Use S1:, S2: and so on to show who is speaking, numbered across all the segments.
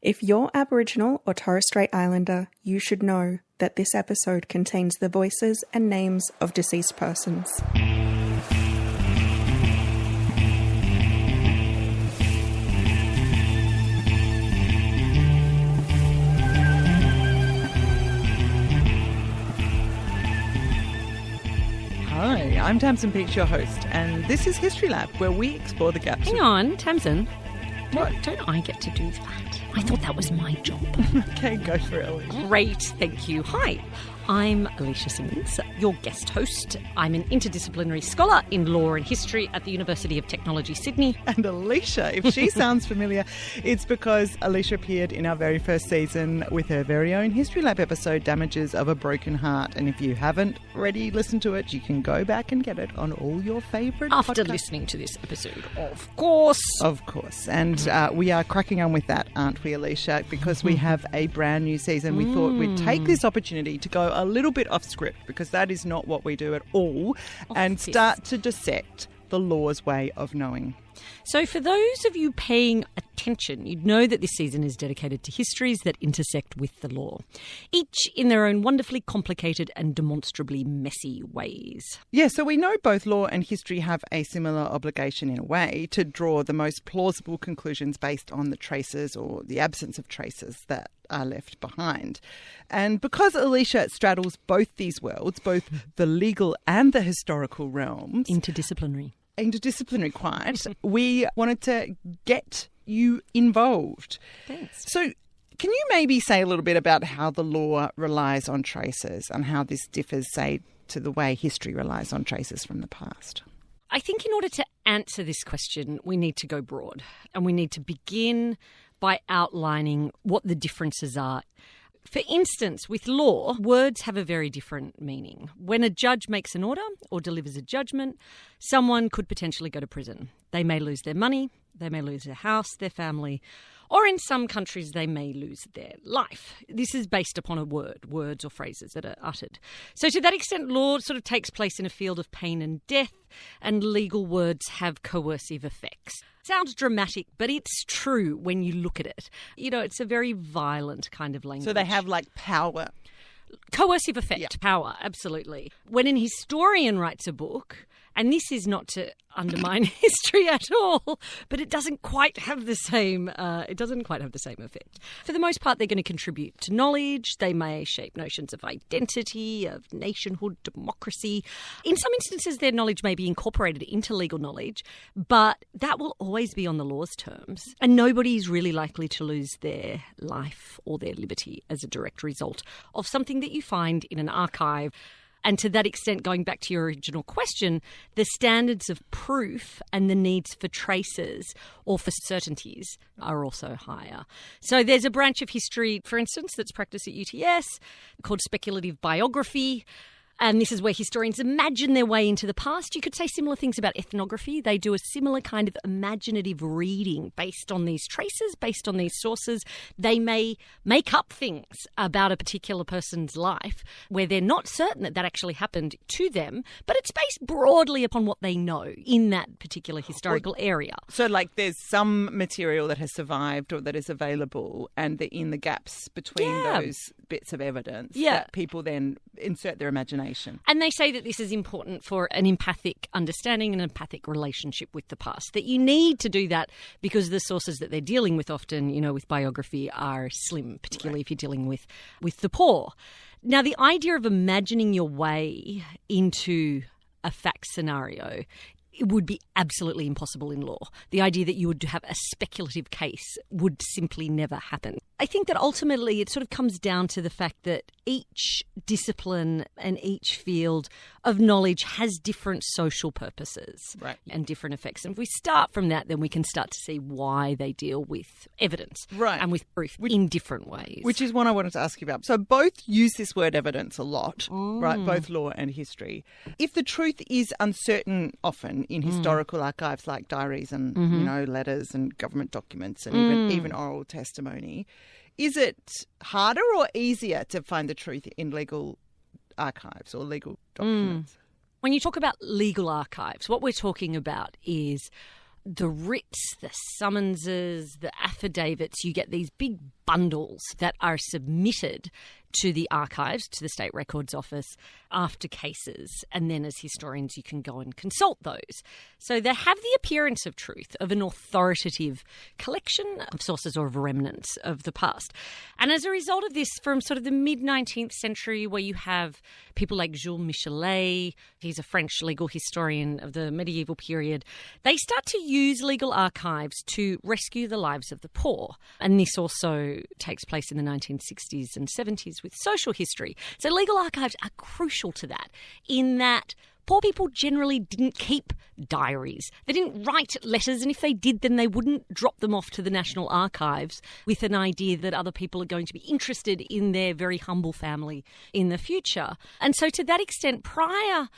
S1: If you're Aboriginal or Torres Strait Islander, you should know that this episode contains the voices and names of deceased persons.
S2: Hi, I'm Tamson Pietsch, your host, and this is History Lab, where we explore the gaps.
S3: Hang on, Tamson.
S2: What?
S3: Don't I get to do that? I thought that was my job.
S2: Okay, go for it, Alecia.
S3: Great, thank you. Hi, I'm Alecia Simmonds, your guest host. I'm an interdisciplinary scholar in law and history at the University of Technology, Sydney.
S2: And Alecia, if she sounds familiar, it's because Alecia appeared in our very first season with her very own History Lab episode, Damages of a Broken Heart. And if you haven't already listened to it, you can go back and get it on all your favourite
S3: After
S2: podcasts.
S3: listening to this episode, of course.
S2: Of course. And we are cracking on with that, aren't we, Alecia? Because we have a brand new season. We thought we'd take this opportunity to go a little bit off script, because that is not what we do at all, and start to dissect the law's way of knowing.
S3: So for those of you paying attention, you'd know that this season is dedicated to histories that intersect with the law, each in their own wonderfully complicated and demonstrably messy ways.
S2: Yeah, so we know both law and history have a similar obligation in a way to draw the most plausible conclusions based on the traces or the absence of traces that are left behind. And because Alecia straddles both these worlds, both the legal and the historical realms,
S3: Interdisciplinary,
S2: quite, we wanted to get you involved.
S3: Thanks.
S2: So can you maybe say a little bit about how the law relies on traces and how this differs, say, to the way history relies on traces from the past?
S3: I think in order to answer this question, we need to go broad, and we need to begin by outlining what the differences are. For instance, with law, words have a very different meaning. When a judge makes an order or delivers a judgment, someone could potentially go to prison. They may lose their money, they may lose their house, their family, or in some countries they may lose their life. This is based upon a word, words or phrases that are uttered. So to that extent, law sort of takes place in a field of pain and death, and legal words have coercive effects. Sounds dramatic, but it's true when you look at it. You know, it's a very violent kind of language.
S2: So they have like power.
S3: Coercive effect, Power, absolutely. When an historian writes a book, and this is not to undermine history at all, but it doesn't quite have the same. Effect. For the most part, they're going to contribute to knowledge. They may shape notions of identity, of nationhood, democracy. In some instances, their knowledge may be incorporated into legal knowledge, but that will always be on the law's terms, and nobody is really likely to lose their life or their liberty as a direct result of something that you find in an archive. And to that extent, going back to your original question, the standards of proof and the needs for traces or for certainties are also higher. So there's a branch of history, for instance, that's practiced at UTS called speculative biography. And this is where historians imagine their way into the past. You could say similar things about ethnography. They do a similar kind of imaginative reading based on these traces, based on these sources. They may make up things about a particular person's life where they're not certain that that actually happened to them, but it's based broadly upon what they know in that particular historical area.
S2: So like there's some material that has survived or that is available, and in the gaps between those bits of evidence that people then insert their imagination.
S3: And they say that this is important for an empathic understanding and empathic relationship with the past, that you need to do that because the sources that they're dealing with often, you know, with biography are slim, particularly if you're dealing with the poor. Now, the idea of imagining your way into a fact scenario, it would be absolutely impossible in law. The idea that you would have a speculative case would simply never happen. I think that ultimately it sort of comes down to the fact that each discipline and each field of knowledge has different social purposes and different effects. And if we start from that, then we can start to see why they deal with evidence and with proof in different ways.
S2: Which is what I wanted to ask you about. So both use this word evidence a lot, right? Both law and history. If the truth is uncertain often in historical archives like diaries and you know, letters and government documents and even oral testimony, is it harder or easier to find the truth in legal archives or legal documents?
S3: When you talk about legal archives, what we're talking about is the writs, the summonses, the affidavits, you get these big bundles that are submitted to the archives, to the State Records Office after cases. And then as historians, you can go and consult those. So they have the appearance of truth, of an authoritative collection of sources or of remnants of the past. And as a result of this, from sort of the mid-19th century, where you have people like Jules Michelet, he's a French legal historian of the medieval period, they start to use legal archives to rescue the lives of the poor. And this also takes place in the 1960s and 70s with social history. So legal archives are crucial to that, in that poor people generally didn't keep diaries. They didn't write letters, and if they did, then they wouldn't drop them off to the National Archives with an idea that other people are going to be interested in their very humble family in the future. And so to that extent, prior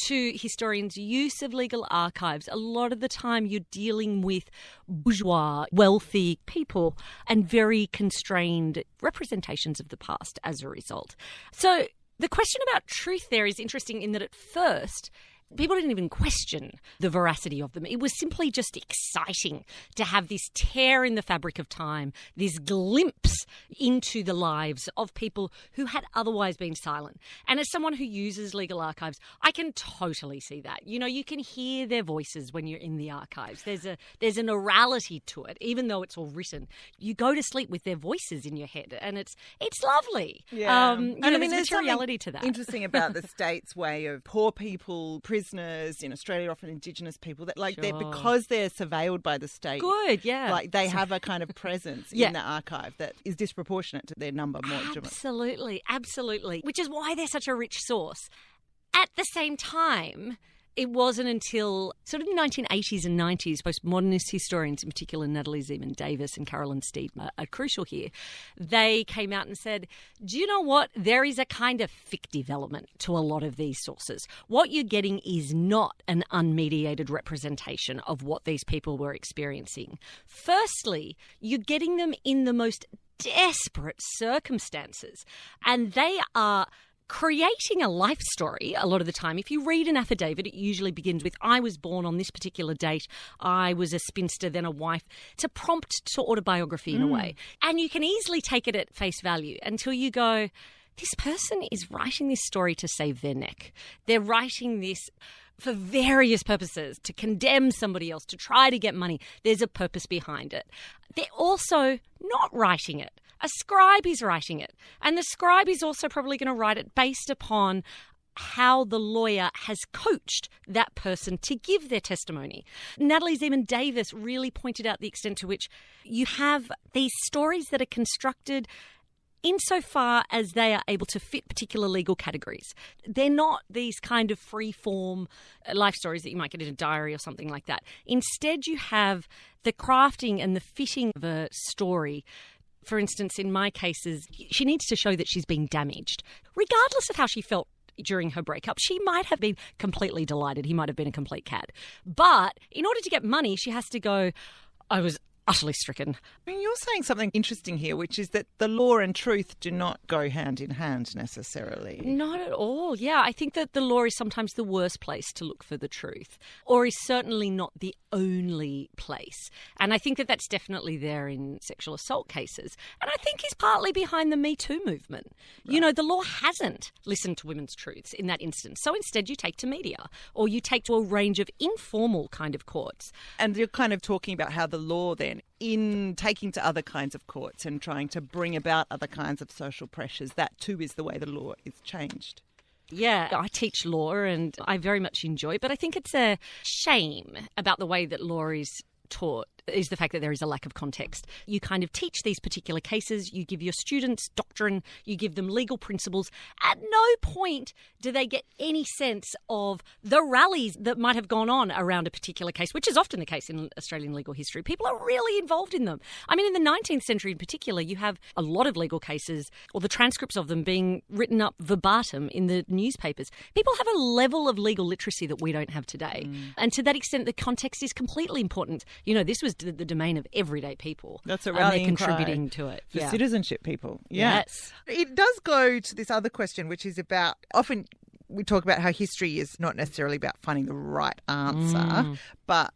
S3: to historians' use of legal archives, a lot of the time you're dealing with bourgeois, wealthy people and very constrained representations of the past as a result. So the question about truth there is interesting in that at first, people didn't even question the veracity of them. It was simply just exciting to have this tear in the fabric of time, this glimpse into the lives of people who had otherwise been silent. And as someone who uses legal archives, I can totally see that. You know, you can hear their voices when you're in the archives. There's an orality to it, even though it's all written. You go to sleep with their voices in your head, and it's lovely.
S2: Yeah.
S3: There's materiality to that.
S2: Interesting about the state's way of poor people, prisoners in Australia, often Indigenous people, that because they're surveilled by the state.
S3: Good, yeah.
S2: Like they have a kind of presence in the archive that is disproportionate to their number.
S3: Absolutely. Which is why they're such a rich source. At the same time, it wasn't until sort of the 1980s and 90s, postmodernist historians, in particular Natalie Zemon Davis and Carolyn Steed are crucial here. They came out and said, do you know what? There is a kind of fictive element to a lot of these sources. What you're getting is not an unmediated representation of what these people were experiencing. Firstly, you're getting them in the most desperate circumstances, and they are creating a life story a lot of the time. If you read an affidavit, it usually begins with, I was born on this particular date, I was a spinster, then a wife. It's a prompt to autobiography in a way. And you can easily take it at face value until you go, this person is writing this story to save their neck. They're writing this for various purposes, to condemn somebody else, to try to get money. There's a purpose behind it. They're also not writing it. A scribe is writing it. And the scribe is also probably going to write it based upon how the lawyer has coached that person to give their testimony. Natalie Zemon Davis really pointed out the extent to which you have these stories that are constructed insofar as they are able to fit particular legal categories. They're not these kind of free-form life stories that you might get in a diary or something like that. Instead, you have the crafting and the fitting of a story. For instance, in my cases, she needs to show that she's been damaged. Regardless of how she felt during her breakup, she might have been completely delighted. He might have been a complete cad. But in order to get money, she has to go, I was utterly stricken.
S2: I mean, you're saying something interesting here, which is that the law and truth do not go hand in hand necessarily.
S3: Not at all. Yeah, I think that the law is sometimes the worst place to look for the truth, or is certainly not the only place. And I think that that's definitely there in sexual assault cases. And I think is partly behind the Me Too movement. Right. You know, the law hasn't listened to women's truths in that instance. So instead you take to media, or you take to a range of informal kind of courts.
S2: And you're kind of talking about how the law then, in taking to other kinds of courts and trying to bring about other kinds of social pressures, that too is the way the law is changed.
S3: Yeah, I teach law and I very much enjoy it, but I think it's a shame about the way that law is taught is the fact that there is a lack of context. You kind of teach these particular cases, you give your students doctrine, you give them legal principles. At no point do they get any sense of the rallies that might have gone on around a particular case, which is often the case in Australian legal history. People are really involved in them. I mean, in the 19th century in particular, you have a lot of legal cases, or the transcripts of them being written up verbatim in the newspapers. People have a level of legal literacy that we don't have today. And to that extent, the context is completely important. You know, this was the domain of everyday people.
S2: That's a rallying
S3: cry contributing to it.
S2: For citizenship people. Yeah.
S3: Yes.
S2: It does go to this other question, which is about, often we talk about how history is not necessarily about finding the right answer, but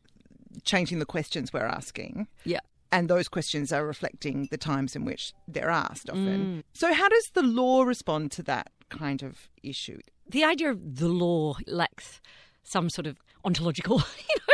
S2: changing the questions we're asking.
S3: Yeah.
S2: And those questions are reflecting the times in which they're asked often. So how does the law respond to that kind of issue?
S3: The idea of the law lacks some sort of ontological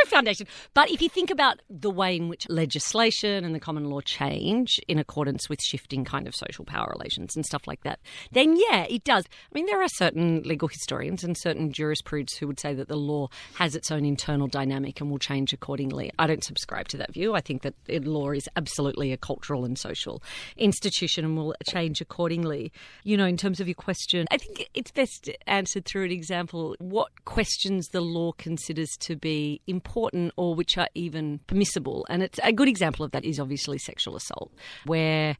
S3: foundation. But if you think about the way in which legislation and the common law change in accordance with shifting kind of social power relations and stuff like that, then yeah, it does. I mean, there are certain legal historians and certain jurisprudents who would say that the law has its own internal dynamic and will change accordingly. I don't subscribe to that view. I think that law is absolutely a cultural and social institution and will change accordingly. You know, in terms of your question, I think it's best answered through an example. What questions the law considers to be important or which are even permissible. And it's a good example of that is obviously sexual assault, where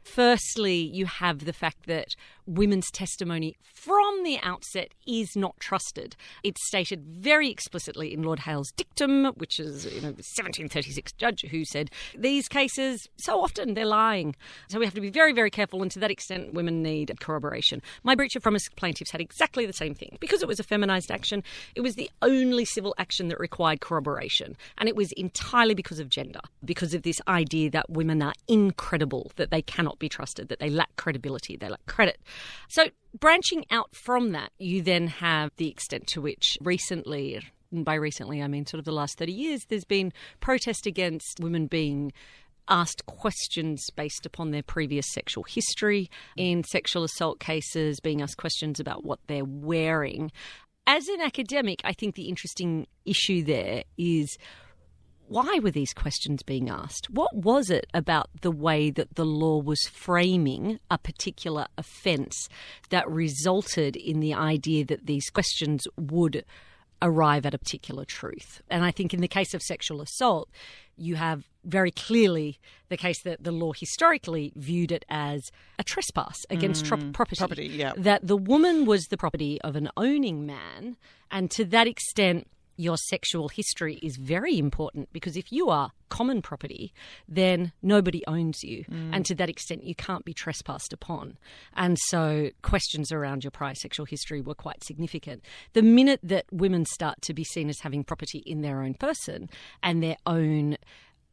S3: firstly, you have the fact that women's testimony from the outset is not trusted. It's stated very explicitly in Lord Hale's dictum, which is the 1736 judge who said these cases, so often they're lying. So we have to be very, very careful, and to that extent, women need corroboration. My breach of promise plaintiffs had exactly the same thing. Because it was a feminised action, it was the only civil action that required corroboration, and it was entirely because of gender, because of this idea that women are incredible, that they cannot be trusted, that they lack credibility, they lack credit. So branching out from that, you then have the extent to which recently, and by recently I mean sort of the last 30 years, there's been protest against women being asked questions based upon their previous sexual history, in sexual assault cases being asked questions about what they're wearing. As an academic, I think the interesting issue there is, why were these questions being asked? What was it about the way that the law was framing a particular offence that resulted in the idea that these questions would arrive at a particular truth? And I think in the case of sexual assault, you have very clearly the case that the law historically viewed it as a trespass against property.
S2: Yeah.
S3: That the woman was the property of an owning man, and to that extent, your sexual history is very important, because if you are common property, then nobody owns you. And to that extent, you can't be trespassed upon. And so questions around your prior sexual history were quite significant. The minute that women start to be seen as having property in their own person and their own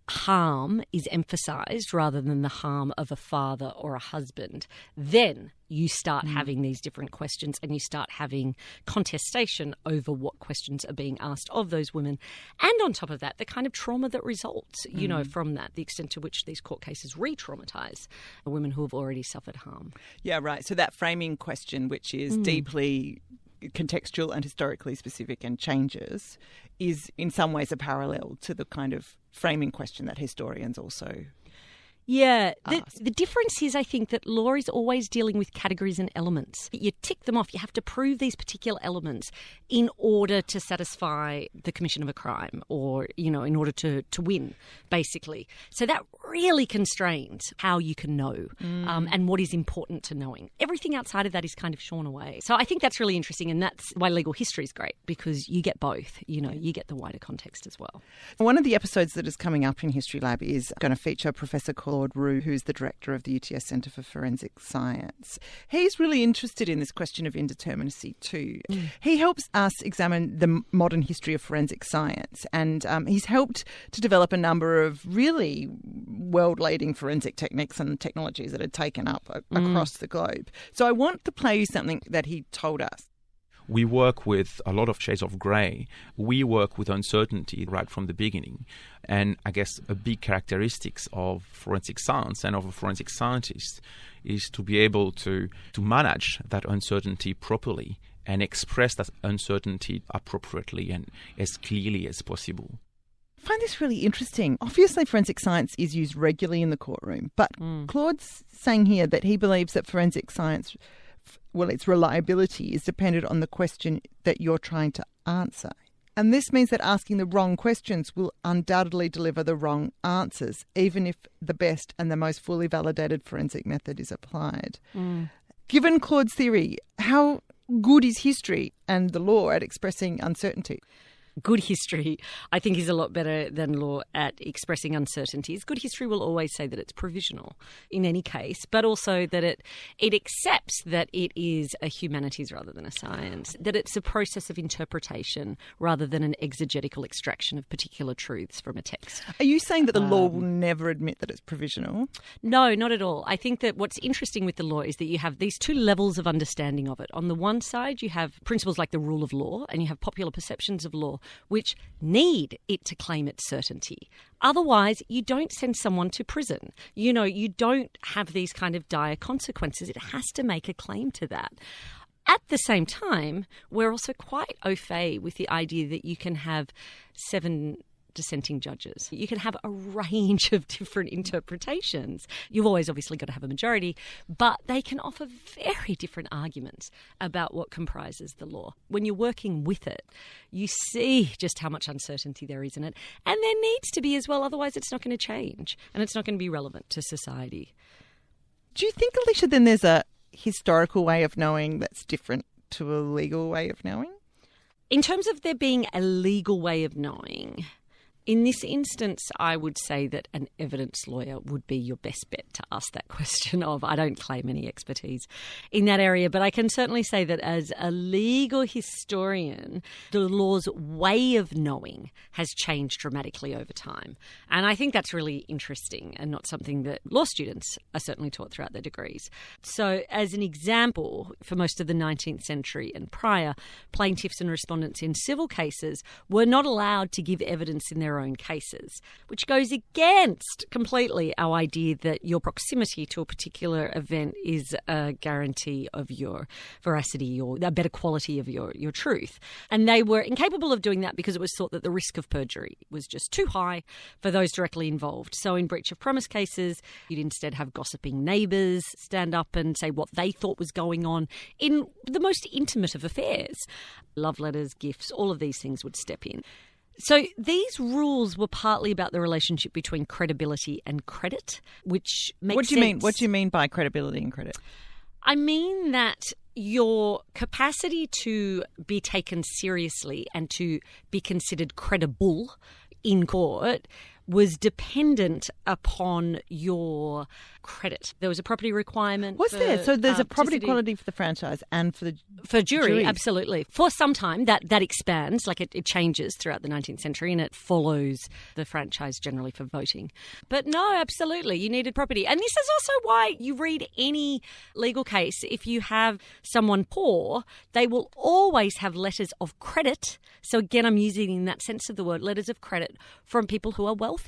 S3: harm is emphasised rather than the harm of a father or a husband, then you start having these different questions, and you start having contestation over what questions are being asked of those women. And on top of that, the kind of trauma that results, from that, the extent to which these court cases re-traumatise women who have already suffered harm.
S2: Yeah, right. So that framing question, which is deeply contextual and historically specific and changes, is in some ways a parallel to the kind of framing question that historians also
S3: Yeah, the difference is, I think, that law is always dealing with categories and elements. You tick them off. You have to prove these particular elements in order to satisfy the commission of a crime, or, in order to win, basically. So that really constrains how you can know and what is important to knowing. Everything outside of that is kind of shorn away. So I think that's really interesting, and that's why legal history is great, because you get both. You get the wider context as well.
S2: One of the episodes that is coming up in History Lab is going to feature Professor Claude Roux, who's the director of the UTS Centre for Forensic Science. He's really interested in this question of indeterminacy too. He helps us examine the modern history of forensic science, and he's helped to develop a number of really world-leading forensic techniques and technologies that are taken up across the globe. So I want to play you something that he told us.
S4: We work with a lot of shades of grey. We work with uncertainty right from the beginning. And I guess a big characteristics of forensic science and of a forensic scientist is to be able to manage that uncertainty properly and express that uncertainty appropriately and as clearly as possible.
S2: I find this really interesting. Obviously, forensic science is used regularly in the courtroom, but Claude's saying here that he believes that forensic science, its reliability is dependent on the question that you're trying to answer. And this means that asking the wrong questions will undoubtedly deliver the wrong answers, even if the best and the most fully validated forensic method is applied. Given Claude's theory, how good is history and the law at expressing uncertainty?
S3: Good history, I think, is a lot better than law at expressing uncertainties. Good history will always say that it's provisional in any case, but also that it accepts that it is a humanities rather than a science, that it's a process of interpretation rather than an exegetical extraction of particular truths from a text.
S2: Are you saying that the law will never admit that it's provisional?
S3: No, not at all. I think that what's interesting with the law is that you have these two levels of understanding of it. On the one side, you have principles like the rule of law, and you have popular perceptions of law, which need it to claim its certainty. Otherwise, you don't send someone to prison. You don't have these kind of dire consequences. It has to make a claim to that. At the same time, we're also quite au fait with the idea that you can have 7 dissenting judges. You can have a range of different interpretations. You've always obviously got to have a majority, but they can offer very different arguments about what comprises the law. When you're working with it, you see just how much uncertainty there is in it. And there needs to be as well, otherwise it's not going to change and it's not going to be relevant to society.
S2: Do you think, Alecia, then there's a historical way of knowing that's different to a legal way of knowing?
S3: In terms of there being a legal way of knowing, in this instance, I would say that an evidence lawyer would be your best bet to ask that question of. I don't claim any expertise in that area, but I can certainly say that as a legal historian, the law's way of knowing has changed dramatically over time. And I think that's really interesting and not something that law students are certainly taught throughout their degrees. So as an example, for most of the 19th century and prior, plaintiffs and respondents in civil cases were not allowed to give evidence in their own cases, which goes against completely our idea that your proximity to a particular event is a guarantee of your veracity or a better quality of your truth. And they were incapable of doing that because it was thought that the risk of perjury was just too high for those directly involved. So in breach of promise cases, you'd instead have gossiping neighbours stand up and say what they thought was going on in the most intimate of affairs. Love letters, gifts, all of these things would step in. So these rules were partly about the relationship between credibility and credit, which makes sense.
S2: What do you mean by credibility and credit?
S3: I mean that your capacity to be taken seriously and to be considered credible in court was dependent upon your credit. There was a property requirement.
S2: Was there? So there's a property quality for the franchise and for the
S3: jury, absolutely. For some time, that expands, like it changes throughout the 19th century and it follows the franchise generally for voting. But no, absolutely, you needed property. And this is also why you read any legal case, if you have someone poor, they will always have letters of credit. So again, I'm using in that sense of the word, letters of credit from people who are wealthy.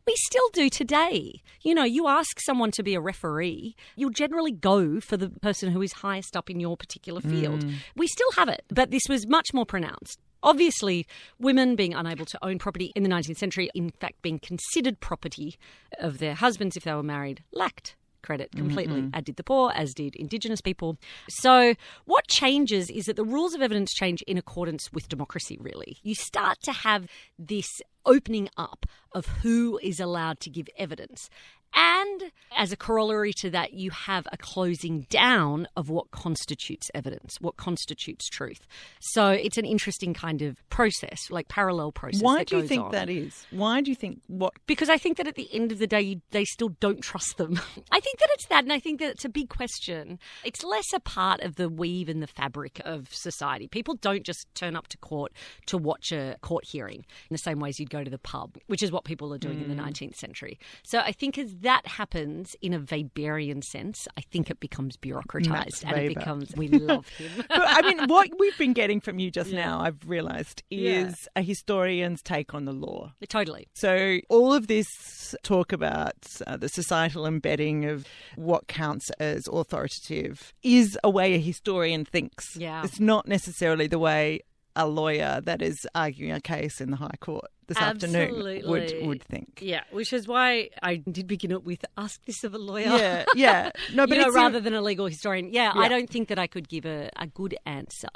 S3: We still do today. You ask someone to be a referee, you'll generally go for the person who is highest up in your particular field. We still have it, but this was much more pronounced. Obviously, women being unable to own property in the 19th century, in fact being considered property of their husbands if they were married, lacked credit completely, as did the poor, as did Indigenous people. So what changes is that the rules of evidence change in accordance with democracy, really. You start to have this opening up of who is allowed to give evidence. And as a corollary to that, you have a closing down of what constitutes evidence, what constitutes truth. So it's an interesting kind of process, like parallel process.
S2: Why do you think that is? Why do you think what?
S3: Because I think that at the end of the day, they still don't trust them. I think that it's that, and I think that it's a big question. It's less a part of the weave and the fabric of society. People don't just turn up to court to watch a court hearing in the same ways you'd go to the pub, which is what people are doing in the 19th century. So I think as that happens in a Weberian sense, I think it becomes bureaucratized and it becomes, we love him.
S2: But I mean, what we've been getting from you just now, I've realised, is a historian's take on the law.
S3: Totally.
S2: So all of this talk about the societal embedding of what counts as authoritative is a way a historian thinks.
S3: Yeah.
S2: It's not necessarily the way a lawyer that is arguing a case in the High Court this afternoon would think.
S3: Yeah, which is why I did begin it with ask this of a lawyer.
S2: Yeah. No, but
S3: rather than a legal historian. Yeah, I don't think that I could give a good answer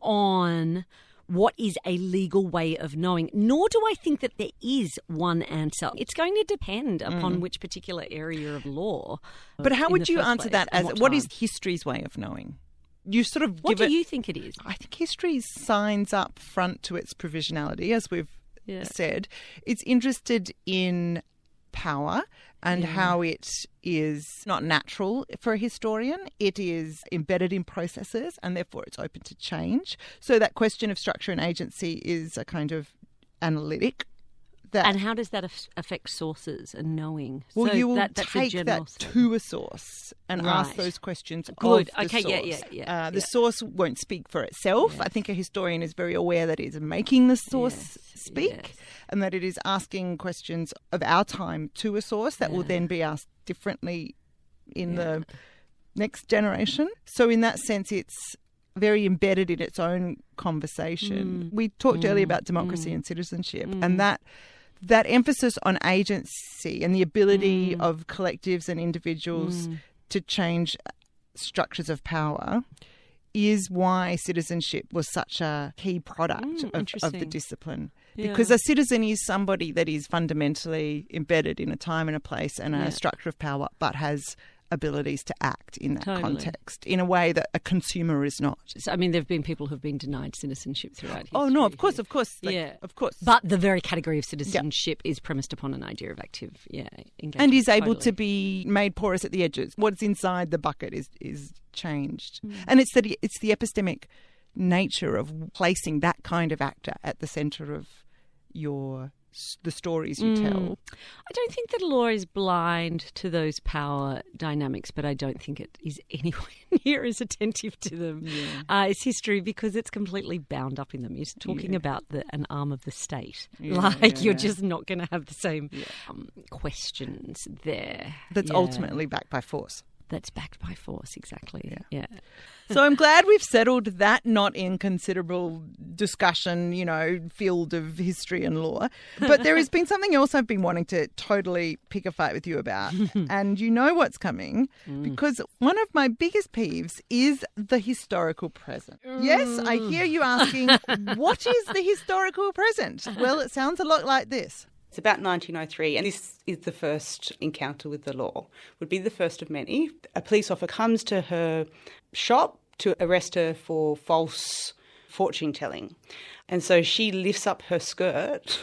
S3: on what is a legal way of knowing, nor do I think that there is one answer. It's going to depend upon which particular area of law.
S2: But how would you answer that as what is history's way of knowing? you sort of
S3: What
S2: give
S3: do you think it is?
S2: I think history signs up front to its provisionality, as we've said. It's interested in power and how it is not natural for a historian. It is embedded in processes and therefore it's open to change. So that question of structure and agency is a kind of analytic.
S3: And how does that affect sources and knowing?
S2: Well,
S3: so
S2: you will
S3: that's
S2: take that to a source and ask those questions
S3: Good.
S2: of the source. The source won't speak for itself. I think a historian is very aware that it is making the source speak and that it is asking questions of our time to a source that will then be asked differently in the next generation. So in that sense, it's very embedded in its own conversation. We talked earlier about democracy and citizenship, and that emphasis on agency and the ability of collectives and individuals to change structures of power is why citizenship was such a key product of the discipline. Because a citizen is somebody that is fundamentally embedded in a time and a place and a structure of power, but has abilities to act in that context in a way that a consumer is not.
S3: So, I mean, there have been people who have been denied citizenship throughout history.
S2: Oh, no, of course. Of course.
S3: But the very category of citizenship is premised upon an idea of active engagement.
S2: And is able to be made porous at the edges. What's inside the bucket is changed. And it's the epistemic nature of placing that kind of actor at the centre of the stories you tell.
S3: I don't think that law is blind to those power dynamics, but I don't think it is anywhere near as attentive to them as history, because it's completely bound up in them. You're talking about an arm of the state. You're just not going to have the same questions there.
S2: That's ultimately backed by force.
S3: That's backed by force, exactly. Yeah.
S2: So I'm glad we've settled that not inconsiderable discussion, field of history and law. But there has been something else I've been wanting to totally pick a fight with you about. And you know what's coming, because one of my biggest peeves is the historical present. Yes, I hear you asking, what is the historical present? Well, it sounds a lot like this.
S5: It's about 1903, and this is the first encounter with the law. Would be the first of many. A police officer comes to her shop to arrest her for false fortune-telling. And so she lifts up her skirt,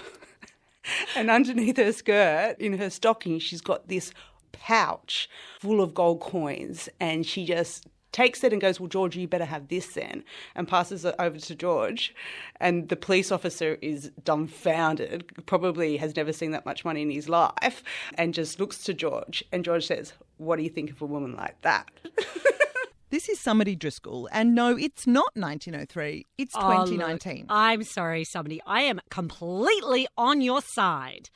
S5: and underneath her skirt, in her stocking, she's got this pouch full of gold coins, and she just takes it and goes, well, George, you better have this then, and passes it over to George. And the police officer is dumbfounded, probably has never seen that much money in his life, and just looks to George. And George says, what do you think of a woman like that?
S2: This is Somebody Driscoll, and no, it's not 1903, it's 2019.
S3: Look, I'm sorry, somebody. I am completely on your side.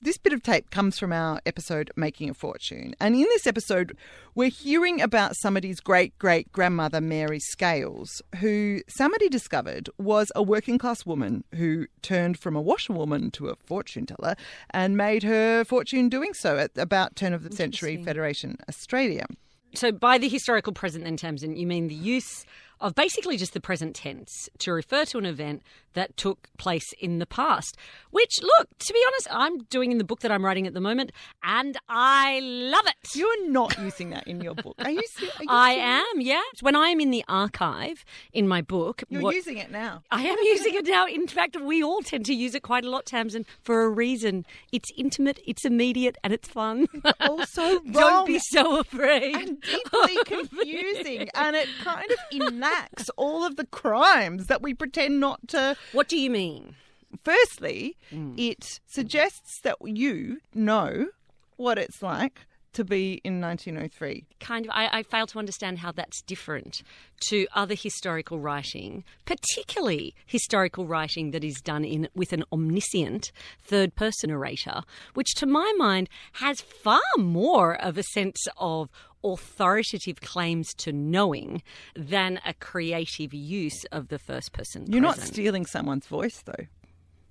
S2: This bit of tape comes from our episode Making a Fortune. And in this episode, we're hearing about somebody's great-great-grandmother, Mary Scales, who somebody discovered was a working-class woman who turned from a washerwoman to a fortune teller and made her fortune doing so at about turn of the century Federation Australia.
S3: So by the historical present then, Tamsin, you mean the use of basically just the present tense to refer to an event that took place in the past, which, look, to be honest, I'm doing in the book that I'm writing at the moment, and I love it.
S2: You're not using that in your book. Are you
S3: I am, yeah. When I am in the archive in my book...
S2: You're using it now.
S3: I am using it now. In fact, we all tend to use it quite a lot, Tamsin, for a reason. It's intimate, it's immediate, and it's fun.
S2: It's also wrong.
S3: Don't be so afraid.
S2: And deeply confusing. And it kind of enacts all of the crimes that we pretend not to...
S3: What do you mean?
S2: Firstly, it suggests that you know what it's like to be in 1903.
S3: Kind of. I fail to understand how that's different to other historical writing, particularly historical writing that is done with an omniscient third-person narrator, which to my mind has far more of a sense of authoritative claims to knowing than a creative use of the first person
S2: You're
S3: present.
S2: Not stealing someone's voice, though.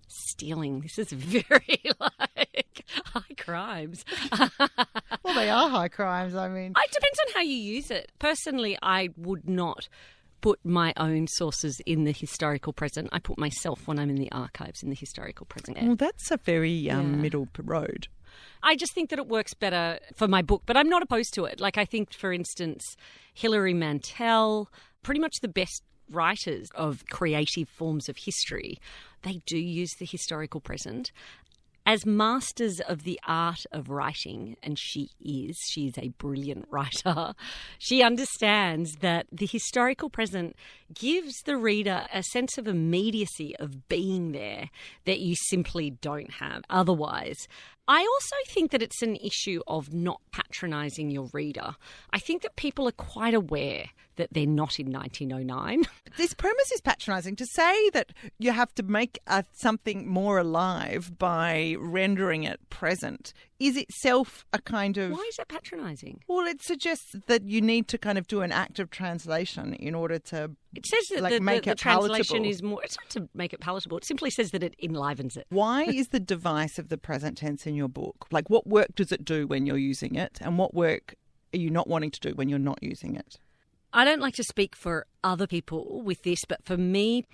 S3: Stealing. This is very high crimes.
S2: Well, they are high crimes, I mean.
S3: It depends on how you use it. Personally, I would not put my own sources in the historical present. I put myself, when I'm in the archives, in the historical present.
S2: Well, that's a very middle road.
S3: I just think that it works better for my book, but I'm not opposed to it. Like, I think, for instance, Hilary Mantel, Pretty much the best writers of creative forms of history, they do use the historical present. As masters of the art of writing, and she is a brilliant writer, she understands that the historical present gives the reader a sense of immediacy of being there that you simply don't have otherwise. I also think that it's an issue of not patronising your reader. I think that people are quite aware that they're not in 1909.
S2: This premise is patronising. To say that you have to make something more alive by rendering it present is itself a kind of...
S3: Why is that patronising?
S2: Well, it suggests that you need to kind of do an act of translation in order to...
S3: It says that
S2: make
S3: the
S2: it
S3: translation
S2: palatable.
S3: is more... It's not to make it palatable. It simply says that it enlivens it.
S2: Why is the device of the present tense in your book? Like, what work does it do when you're using it, and what work are you not wanting to do when you're not using it?
S3: I don't like to speak for other people with this, but for me,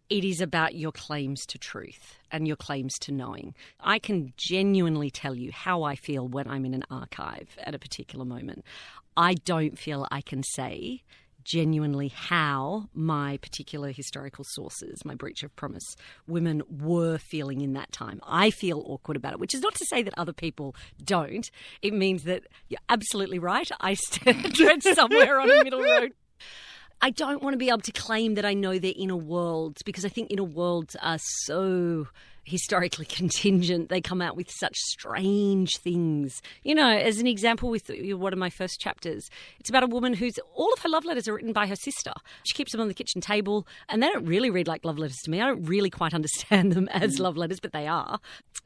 S3: it is about your claims to truth and your claims to knowing. I can genuinely tell you how I feel when I'm in an archive at a particular moment. I don't feel I can say genuinely how my particular historical sources, my breach of promise, women were feeling in that time. I feel awkward about it, which is not to say that other people don't. It means that you're absolutely right. I tread somewhere on a middle road. I don't want to be able to claim that I know their inner worlds, because I think inner worlds are so historically contingent. They come out with such strange things. You know, as an example with one of my first chapters, it's about a woman whose all of her love letters are written by her sister. She keeps them on the kitchen table, and they don't really read like love letters to me. I don't really quite understand them as love letters, but they are.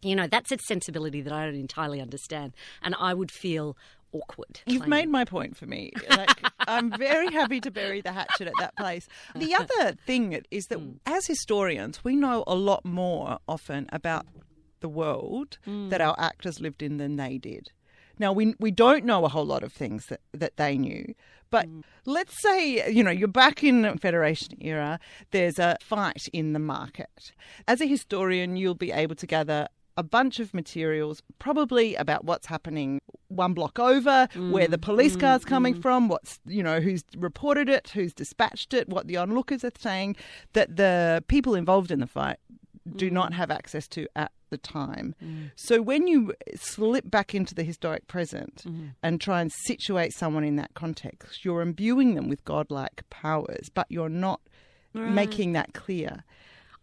S3: You know, that's a sensibility that I don't entirely understand, and I would feel awkward.
S2: You've made my point for me. Like, I'm very happy to bury the hatchet at that place. The other thing is that as historians, we know a lot more often about the world that our actors lived in than they did. Now, we don't know a whole lot of things that they knew. But let's say, you know, you're back in the Federation era, there's a fight in the market. As a historian, you'll be able to gather a bunch of materials, probably about what's happening one block over, where the police car's coming from, what's, you know, who's reported it, who's dispatched it, what the onlookers are saying, that the people involved in the fight do not have access to at the time. So when you slip back into the historic present and try and situate someone in that context, you're imbuing them with godlike powers, but you're not making that clear.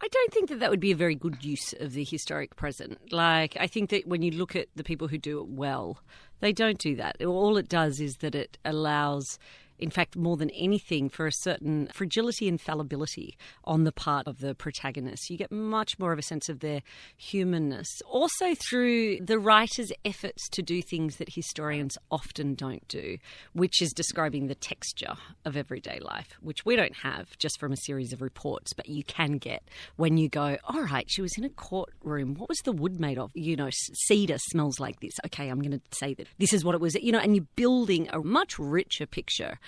S3: I don't think that would be a very good use of the historic present. Like, I think that when you look at the people who do it well, they don't do that. All it does is that it allows, in fact, more than anything, for a certain fragility and fallibility on the part of the protagonist. You get much more of a sense of their humanness. Also through the writer's efforts to do things that historians often don't do, which is describing the texture of everyday life, which we don't have just from a series of reports, but you can get when you go, all right, she was in a courtroom. What was the wood made of? You know, cedar smells like this. Okay, I'm going to say that this is what it was. You know, and you're building a much richer picture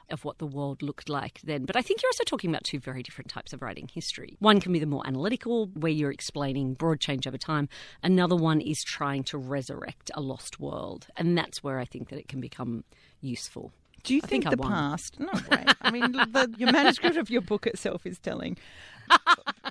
S3: of what the world looked like then. But I think you're also talking about two very different types of writing history. One can be the more analytical, where you're explaining broad change over time. Another one is trying to resurrect a lost world. And that's where I think that it can become useful.
S2: Do you think the past... No way. I mean, your manuscript of your book itself is telling.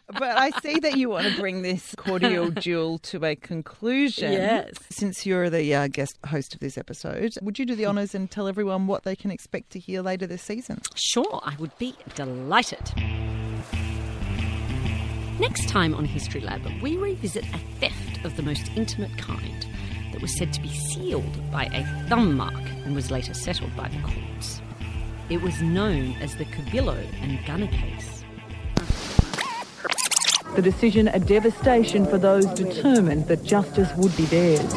S2: But I see that you want to bring this cordial duel to a conclusion.
S3: Yes.
S2: Since you're the guest host of this episode, would you do the honours and tell everyone what they can expect to hear later this season?
S3: Sure, I would be delighted. Next time on History Lab, we revisit a theft of the most intimate kind that was said to be sealed by a thumb mark and was later settled by the courts. It was known as the Cabillo and Gunner case.
S6: The decision a devastation for those determined that justice would be theirs.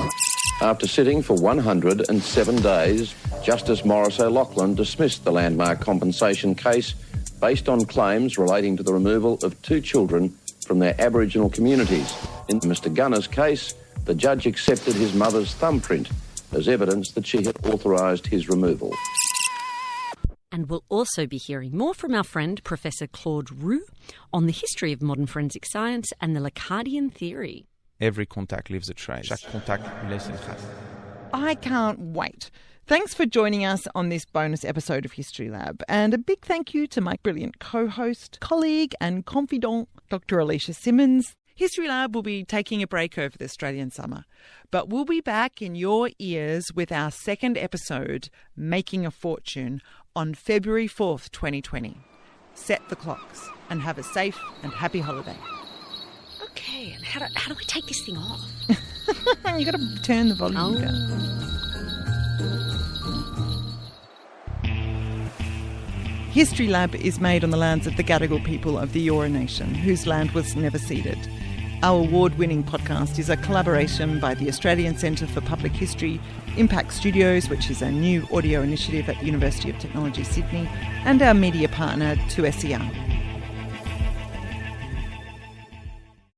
S7: After sitting for 107 days, Justice Maurice O'Loughlin dismissed the landmark compensation case based on claims relating to the removal of 2 children from their Aboriginal communities. In Mr Gunner's case, the judge accepted his mother's thumbprint as evidence that she had authorised his removal.
S3: And we'll also be hearing more from our friend Professor Claude Roux on the history of modern forensic science and the Lacardian theory.
S4: Every contact leaves a trace. Chaque contact laisse une trace.
S2: I can't wait Thanks for joining us on this bonus episode of History Lab, and a big thank you to my brilliant co-host, colleague and confidant, Dr Alecia Simmonds. History Lab will be taking a break over the Australian summer, but we'll be back in your ears with our second episode, Making a Fortune, on February 4th, 2020. Set the clocks and have a safe and happy holiday.
S3: Okay, and how do we take this thing off?
S2: You got to turn the volume down. History Lab is made on the lands of the Gadigal people of the Eora Nation, whose land was never ceded. Our award-winning podcast is a collaboration by the Australian Centre for Public History, Impact Studios, which is a new audio initiative at the University of Technology, Sydney, and our media partner, 2SER.